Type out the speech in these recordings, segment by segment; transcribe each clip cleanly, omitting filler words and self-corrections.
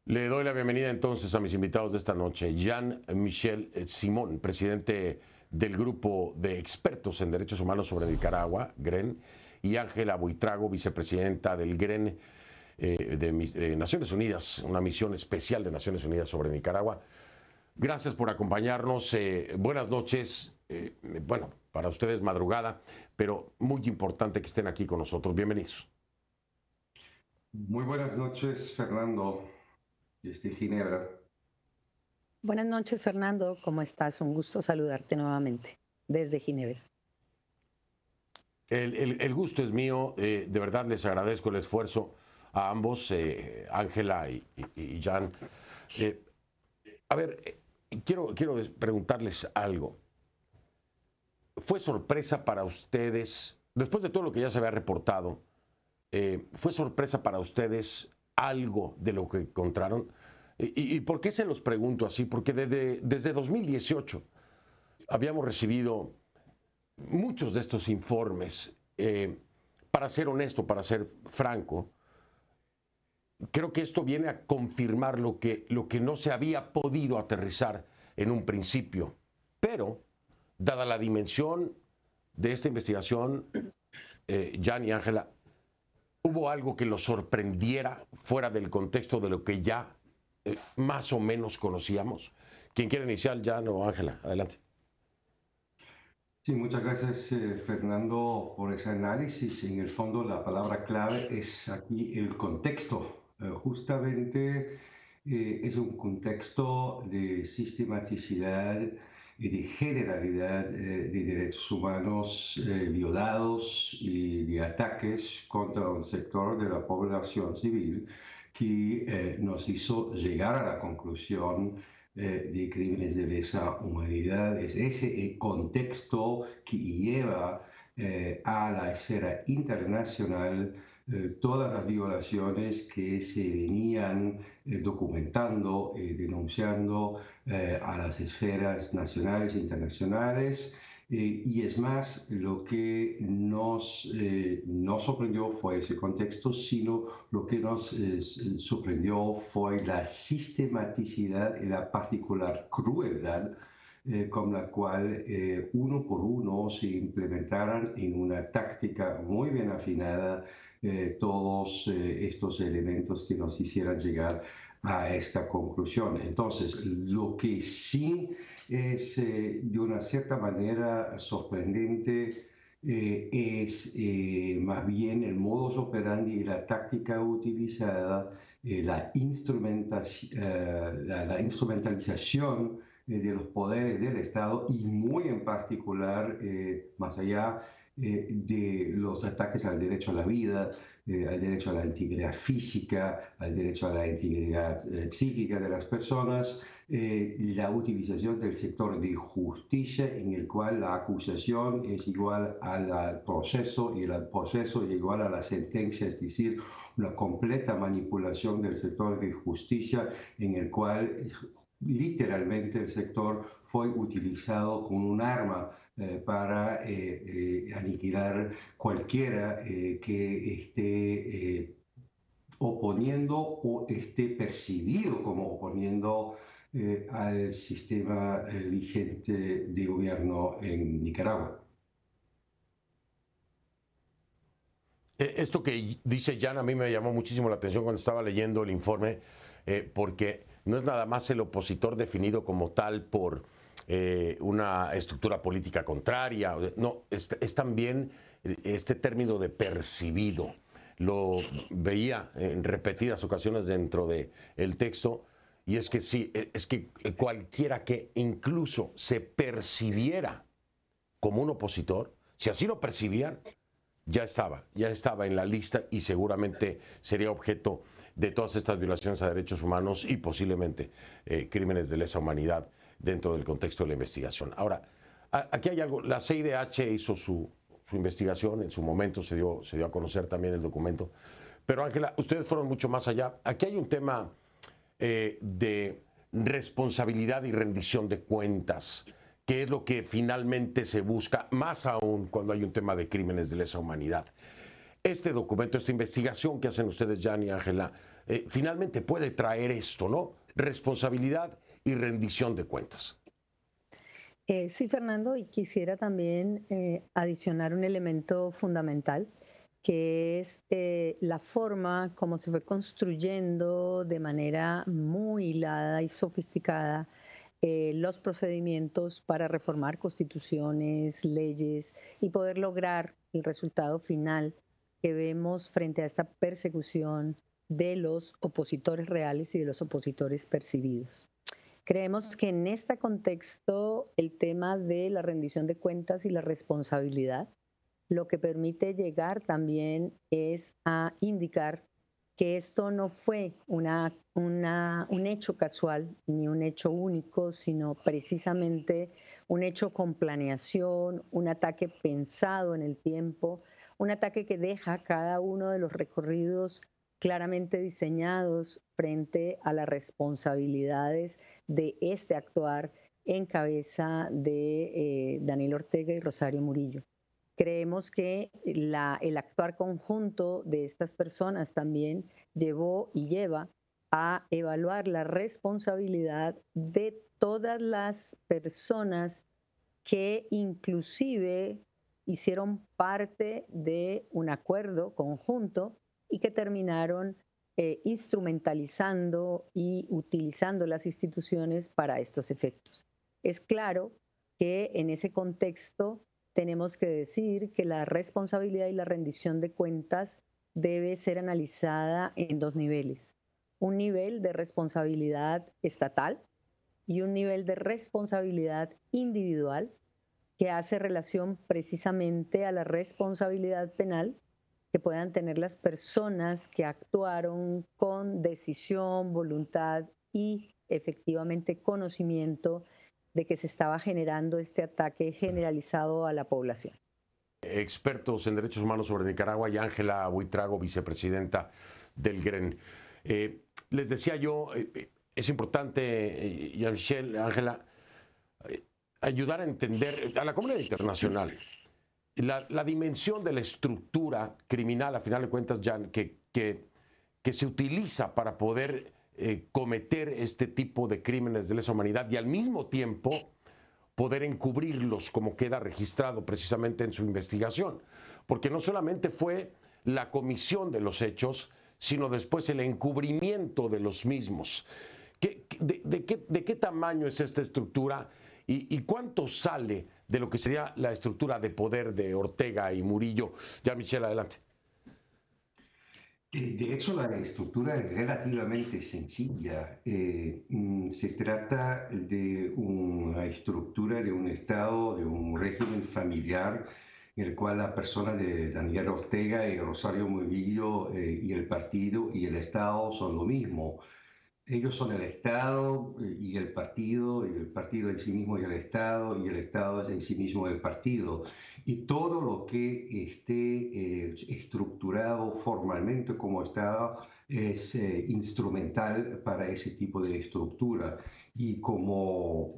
Le doy la bienvenida entonces a mis invitados de esta noche. Jean-Michel Simón, presidente del Grupo de Expertos en Derechos Humanos sobre Nicaragua, GREN, y Ángela Buitrago, vicepresidenta del GREN de Naciones Unidas, una misión especial de Naciones Unidas sobre Nicaragua. Gracias por acompañarnos. Buenas noches. Bueno, para ustedes madrugada, pero muy importante que estén aquí con nosotros. Bienvenidos. Muy buenas noches, Fernando, desde Ginebra. Buenas noches, Fernando. ¿Cómo estás? Un gusto saludarte nuevamente desde Ginebra. El gusto es mío. De verdad les agradezco el esfuerzo a ambos, Ángela y Jan. A ver, quiero preguntarles algo. ¿Fue sorpresa para ustedes, después de todo lo que ya se había reportado, fue sorpresa para ustedes algo de lo que encontraron? ¿Y por qué se los pregunto así? Porque desde 2018 habíamos recibido muchos de estos informes. Para ser honesto, para ser franco, creo que esto viene a confirmar lo que no se había podido aterrizar en un principio. Pero, dada la dimensión de esta investigación, Jan y Ángela, ¿hubo algo que los sorprendiera fuera del contexto de lo que ya más o menos conocíamos? ¿Quién quiere iniciar, Jan o Ángela? Adelante. Sí, muchas gracias, Fernando, por ese análisis. En el fondo, la palabra clave es aquí el contexto. Justamente es un contexto de sistematicidad y de generalidad de derechos humanos violados y de ataques contra un sector de la población civil que nos hizo llegar a la conclusión de crímenes de lesa humanidad. Es ese el contexto que lleva a la esfera internacional todas las violaciones que se venían documentando, denunciando a las esferas nacionales e internacionales. Y es más, lo que no sorprendió fue ese contexto, sino lo que nos sorprendió fue la sistematicidad y la particular crueldad con la cual uno por uno se implementaran en una táctica muy bien afinada todos estos elementos que nos hicieran llegar a esta conclusión. Entonces, lo que sí es de una cierta manera sorprendente es más bien el modus operandi y la táctica utilizada, la instrumentalización de los poderes del Estado y muy en particular, más allá de los ataques al derecho a la vida, al derecho a la integridad física, al derecho a la integridad psíquica de las personas, la utilización del sector de justicia en el cual la acusación es igual al proceso y el proceso es igual a la sentencia, es decir, una completa manipulación del sector de justicia en el cual literalmente el sector fue utilizado como un arma para aniquilar cualquiera que esté oponiendo o esté percibido como oponiendo al sistema vigente de gobierno en Nicaragua. Esto que dice Jan a mí me llamó muchísimo la atención cuando estaba leyendo el informe, porque no es nada más el opositor definido como tal por una estructura política contraria, no, es también este término de percibido. Lo veía en repetidas ocasiones dentro del texto, y es que sí, es que cualquiera que incluso se percibiera como un opositor, si así lo percibían, ya estaba en la lista y seguramente sería objeto de todas estas violaciones a derechos humanos y posiblemente crímenes de lesa humanidad dentro del contexto de la investigación. Ahora, aquí hay algo, la CIDH hizo su investigación, en su momento se dio a conocer también el documento, pero Ángela, ustedes fueron mucho más allá. Aquí hay un tema de responsabilidad y rendición de cuentas, que es lo que finalmente se busca, más aún cuando hay un tema de crímenes de lesa humanidad. este documento, esta investigación que hacen ustedes, Jan y Ángela, finalmente puede traer esto, ¿no? Responsabilidad y rendición de cuentas. Sí, Fernando, y quisiera también adicionar un elemento fundamental, que es la forma como se fue construyendo de manera muy hilada y sofisticada los procedimientos para reformar constituciones, leyes y poder lograr el resultado final que vemos frente a esta persecución de los opositores reales y de los opositores percibidos. Creemos que en este contexto el tema de la rendición de cuentas y la responsabilidad lo que permite llegar también es a indicar que esto no fue un hecho casual ni un hecho único, sino precisamente un hecho con planeación, un ataque pensado en el tiempo, un ataque que deja cada uno de los recorridos claramente diseñados frente a las responsabilidades de este actuar en cabeza de Daniel Ortega y Rosario Murillo. Creemos que el actuar conjunto de estas personas también llevó y lleva a evaluar la responsabilidad de todas las personas que inclusive hicieron parte de un acuerdo conjunto y que terminaron instrumentalizando y utilizando las instituciones para estos efectos. Es claro que en ese contexto tenemos que decir que la responsabilidad y la rendición de cuentas debe ser analizada en dos niveles. Un nivel de responsabilidad estatal y un nivel de responsabilidad individual que hace relación precisamente a la responsabilidad penal que puedan tener las personas que actuaron con decisión, voluntad y efectivamente conocimiento de que se estaba generando este ataque generalizado a la población. Expertos en derechos humanos sobre Nicaragua y Ángela Buitrago, vicepresidenta del GREN. Les decía yo, es importante, Jean-Michel, Ángela, ayudar a entender a la comunidad internacional la dimensión de la estructura criminal, a final de cuentas, Jan, que se utiliza para poder cometer este tipo de crímenes de lesa humanidad y al mismo tiempo poder encubrirlos como queda registrado precisamente en su investigación. Porque no solamente fue la comisión de los hechos, sino después el encubrimiento de los mismos. ¿De qué tamaño es esta estructura y cuánto sale de lo que sería la estructura de poder de Ortega y Murillo? Ya, Michelle, adelante. De hecho, la estructura es relativamente sencilla. Se trata de una estructura de un Estado, de un régimen familiar, en el cual la persona de Daniel Ortega y Rosario Murillo y el partido y el Estado son lo mismo. Ellos son el Estado y el partido en sí mismo y el Estado en sí mismo el partido. Y todo lo que esté estructurado formalmente como Estado es instrumental para ese tipo de estructura. Y como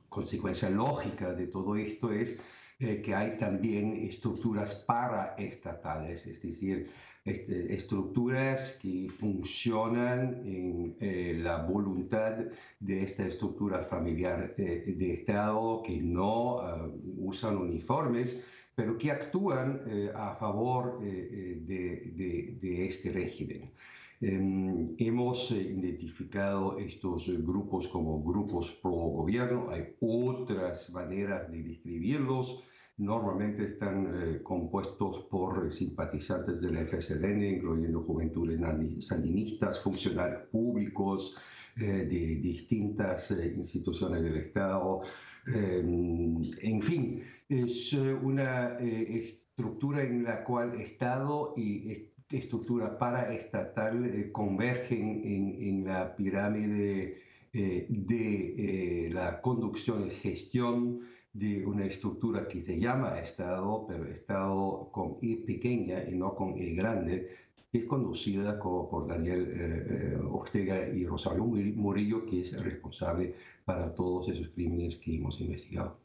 consecuencia lógica de todo esto es que hay también estructuras paraestatales, es decir, estructuras que funcionan en la voluntad de esta estructura familiar de Estado, que no usan uniformes, pero que actúan a favor de este régimen. Hemos identificado estos grupos como grupos pro gobierno. Hay otras maneras de describirlos. Normalmente están compuestos por simpatizantes del FSLN, incluyendo juventudes sandinistas, funcionarios públicos de distintas instituciones del Estado. En fin, es una estructura en la cual Estado y estructura paraestatal convergen en la pirámide de la conducción y gestión de una estructura que se llama Estado, pero Estado con E pequeña y no con E grande, que es conducida por Daniel Ortega y Rosario Murillo, que es responsable para todos esos crímenes que hemos investigado.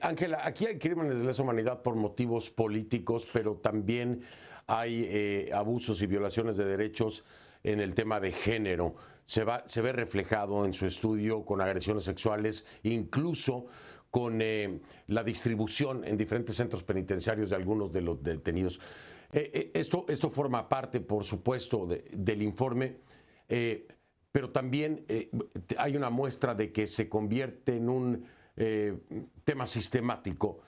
Ángela, aquí hay crímenes de lesa humanidad por motivos políticos, pero también hay abusos y violaciones de derechos en el tema de género. Se ve reflejado en su estudio con agresiones sexuales, incluso con la distribución en diferentes centros penitenciarios de algunos de los detenidos. Esto forma parte, por supuesto, del informe, pero también hay una muestra de que se convierte en un tema sistemático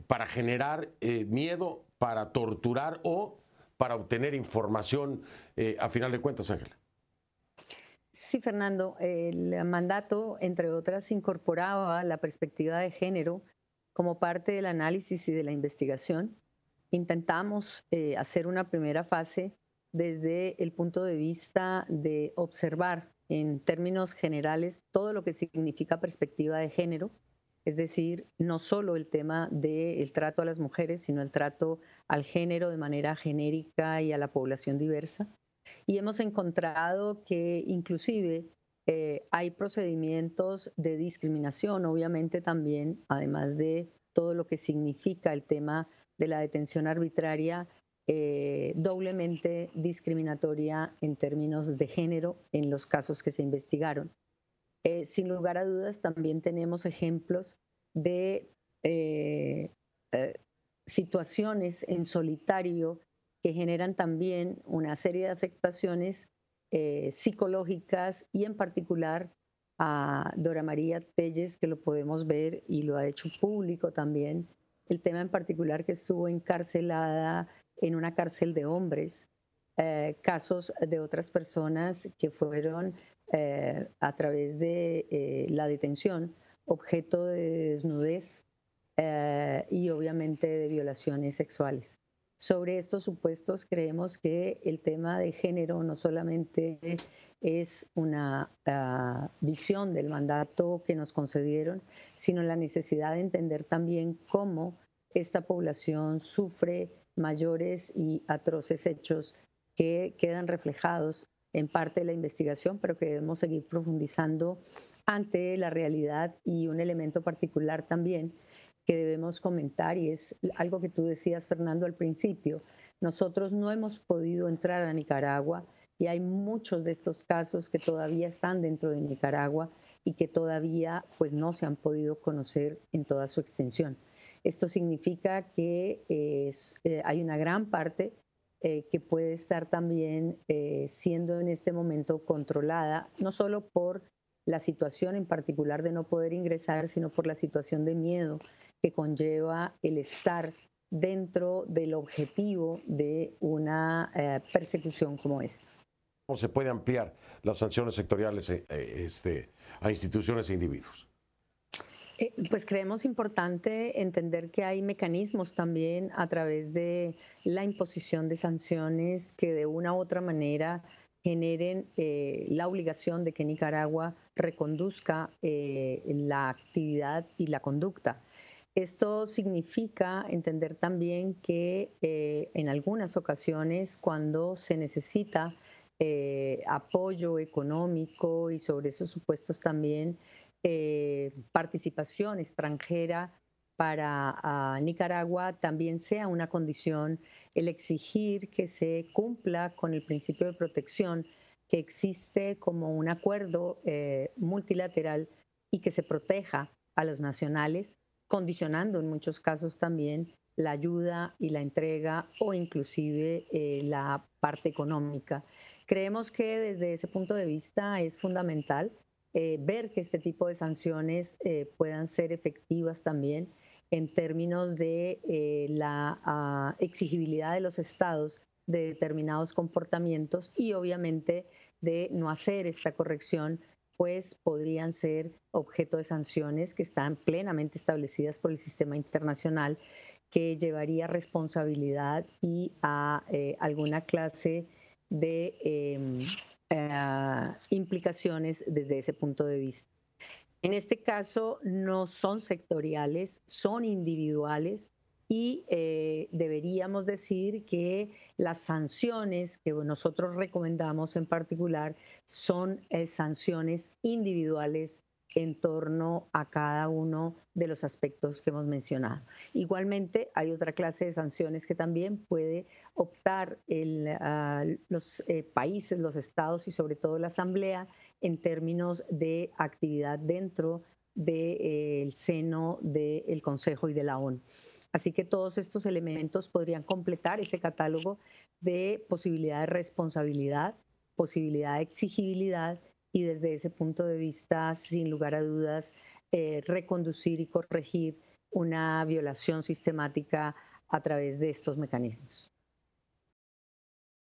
para generar miedo, para torturar o para obtener información, a final de cuentas, Ángela. Sí, Fernando, el mandato, entre otras, incorporaba la perspectiva de género como parte del análisis y de la investigación. Intentamos hacer una primera fase desde el punto de vista de observar en términos generales todo lo que significa perspectiva de género, es decir, no solo el tema del trato a las mujeres, sino el trato al género de manera genérica y a la población diversa. Y hemos encontrado que inclusive hay procedimientos de discriminación, obviamente también, además de todo lo que significa el tema de la detención arbitraria, doblemente discriminatoria en términos de género en los casos que se investigaron. Sin lugar a dudas, también tenemos ejemplos de eh, situaciones en solitario que generan también una serie de afectaciones psicológicas y en particular a Dora María Telles, que lo podemos ver y lo ha hecho público también, el tema en particular que estuvo encarcelada en una cárcel de hombres, casos de otras personas que fueron a través de la detención objeto de desnudez y obviamente de violaciones sexuales. Sobre estos supuestos creemos que el tema de género no solamente es una visión del mandato que nos concedieron, sino la necesidad de entender también cómo esta población sufre mayores y atroces hechos que quedan reflejados en parte de la investigación, pero que debemos seguir profundizando ante la realidad. Y un elemento particular también que debemos comentar, y es algo que tú decías, Fernando, al principio. Nosotros no hemos podido entrar a Nicaragua y hay muchos de estos casos que todavía están dentro de Nicaragua y que todavía pues no se han podido conocer en toda su extensión. Esto significa que hay una gran parte que puede estar también siendo en este momento controlada, no solo por la situación en particular de no poder ingresar, sino por la situación de miedo que conlleva el estar dentro del objetivo de una persecución como esta. ¿Cómo se puede ampliar las sanciones sectoriales a instituciones e individuos? Pues creemos importante entender que hay mecanismos también a través de la imposición de sanciones que de una u otra manera generen la obligación de que Nicaragua reconduzca la actividad y la conducta. Esto significa entender también que en algunas ocasiones, cuando se necesita apoyo económico y sobre esos supuestos también participación extranjera para Nicaragua, también sea una condición el exigir que se cumpla con el principio de protección que existe como un acuerdo multilateral y que se proteja a los nacionales, condicionando en muchos casos también la ayuda y la entrega o inclusive la parte económica. Creemos que desde ese punto de vista es fundamental ver que este tipo de sanciones puedan ser efectivas también en términos de la exigibilidad de los estados de determinados comportamientos y obviamente de no hacer esta corrección, pues podrían ser objeto de sanciones que están plenamente establecidas por el sistema internacional, que llevaría responsabilidad y a alguna clase de implicaciones desde ese punto de vista. En este caso no son sectoriales, son individuales y deberíamos decir que las sanciones que nosotros recomendamos en particular son sanciones individuales en torno a cada uno de los aspectos que hemos mencionado. Igualmente, hay otra clase de sanciones que también puede optar los países, los estados y sobre todo la Asamblea en términos de actividad dentro del seno del Consejo y de la ONU. Así que todos estos elementos podrían completar ese catálogo de posibilidad de responsabilidad, posibilidad de exigibilidad y desde ese punto de vista, sin lugar a dudas, reconducir y corregir una violación sistemática a través de estos mecanismos.